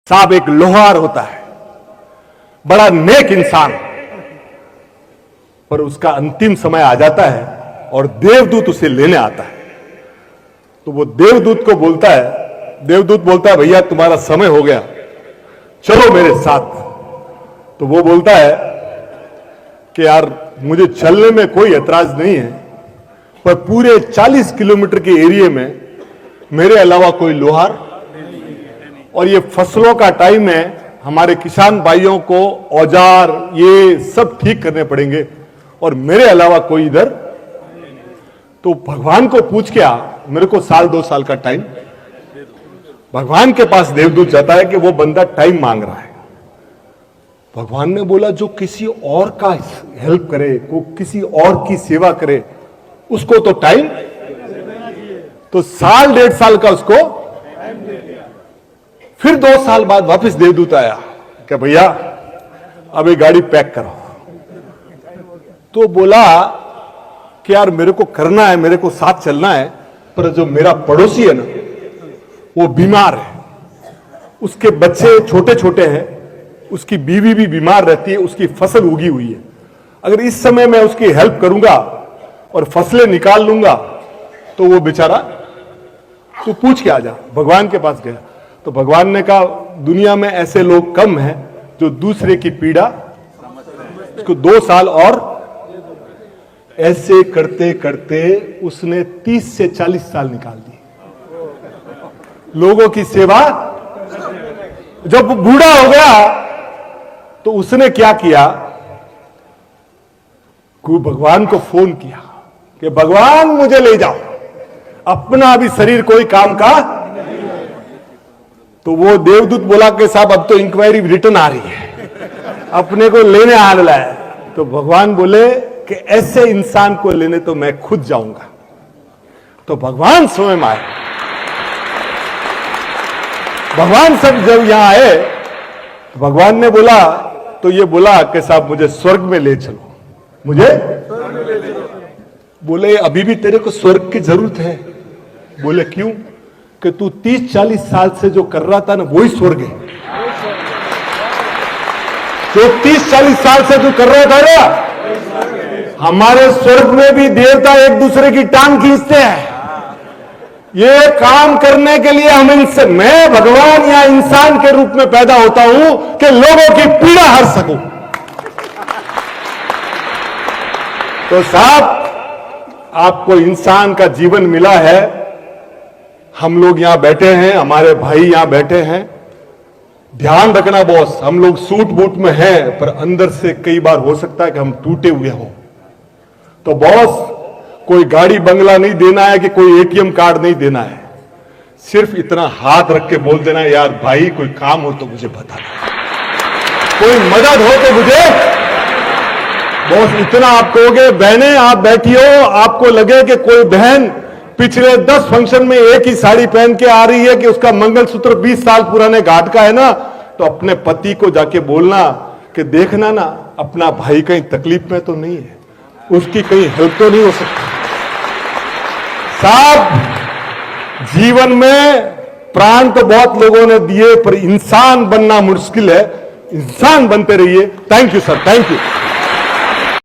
साहब एक लोहार होता है, बड़ा नेक इंसान, पर उसका अंतिम समय आ जाता है और देवदूत उसे लेने आता है। तो वो देवदूत को बोलता है, देवदूत बोलता है भैया तुम्हारा समय हो गया, चलो मेरे साथ। तो वो बोलता है कि यार मुझे चलने में कोई ऐतराज नहीं है, पर पूरे 40 किलोमीटर के एरिया में मेरे अलावा कोई लोहार, और ये फसलों का टाइम है, हमारे किसान भाइयों को औजार ये सब ठीक करने पड़ेंगे और मेरे अलावा कोई इधर। तो भगवान को पूछ के आ, मेरे को 1-2 साल का टाइम। भगवान के पास देवदूत जाता है कि वो बंदा टाइम मांग रहा है। भगवान ने बोला जो किसी और का हेल्प करे, को किसी और की सेवा करे, उसको तो टाइम। तो 1-1.5 साल का उसको। फिर 2 साल बाद वापस देवदूत आया कि भैया अब ये गाड़ी पैक करो। तो बोला कि यार मेरे को करना है, मेरे को साथ चलना है, पर जो मेरा पड़ोसी है ना वो बीमार है, उसके बच्चे छोटे छोटे हैं, उसकी बीवी भी बीमार रहती है, उसकी फसल उगी हुई है। अगर इस समय मैं उसकी हेल्प करूंगा और फसलें निकाल लूंगा तो वो बेचारा, तू पूछ के आ जा। भगवान के पास गया तो भगवान ने कहा दुनिया में ऐसे लोग कम हैं जो दूसरे की पीड़ा, उसको 2 साल। और ऐसे करते करते उसने 30 से 40 साल निकाल दिए लोगों की सेवा। जब बूढ़ा हो गया तो उसने क्या किया, भगवान को फोन किया कि भगवान मुझे ले जाओ, अपना अभी शरीर कोई काम का। तो वो देवदूत बोला कि साहब अब तो इंक्वायरी रिटर्न आ रही है, अपने को लेने आ रहा है। तो भगवान बोले कि ऐसे इंसान को लेने तो मैं खुद जाऊंगा। तो भगवान स्वयं आए। भगवान सब जब यहां आए तो भगवान ने बोला, तो ये बोला कि साहब मुझे स्वर्ग में ले चलो, मुझे। बोले अभी भी तेरे को स्वर्ग की जरूरत है। बोले क्यों? कि तू 30-40 साल से जो कर रहा था ना वही स्वर्ग है। जो 30-40 साल से तू कर रहा था ना, हमारे स्वर्ग में भी देवता एक दूसरे की टांग खींचते हैं। ये काम करने के लिए हम इनसे, मैं भगवान या इंसान के रूप में पैदा होता हूं कि लोगों की पीड़ा हर सकूं। तो साहब आपको इंसान का जीवन मिला है, हम लोग यहां बैठे हैं, हमारे भाई यहां बैठे हैं। ध्यान रखना बॉस, हम लोग सूट बूट में हैं, पर अंदर से कई बार हो सकता है कि हम टूटे हुए हों। तो बॉस कोई गाड़ी बंगला नहीं देना है कि कोई एटीएम कार्ड नहीं देना है, सिर्फ इतना हाथ रख के बोल देना है यार भाई कोई काम हो तो मुझे बता दो, कोई मदद हो तो मुझे। बॉस इतना आप कहोगे, बहनें आप बैठी हो, आपको लगे कि कोई बहन पिछले 10 फंक्शन में एक ही साड़ी पहन के आ रही है कि उसका मंगलसूत्र 20 साल पुराने घाट का है ना, तो अपने पति को जाके बोलना कि देखना ना अपना भाई कहीं तकलीफ में तो नहीं है, उसकी कहीं हेल्प तो नहीं हो सकती। साहब जीवन में प्राण तो बहुत लोगों ने दिए, पर इंसान बनना मुश्किल है। इंसान बनते रहिए। Thank you sir, thank you.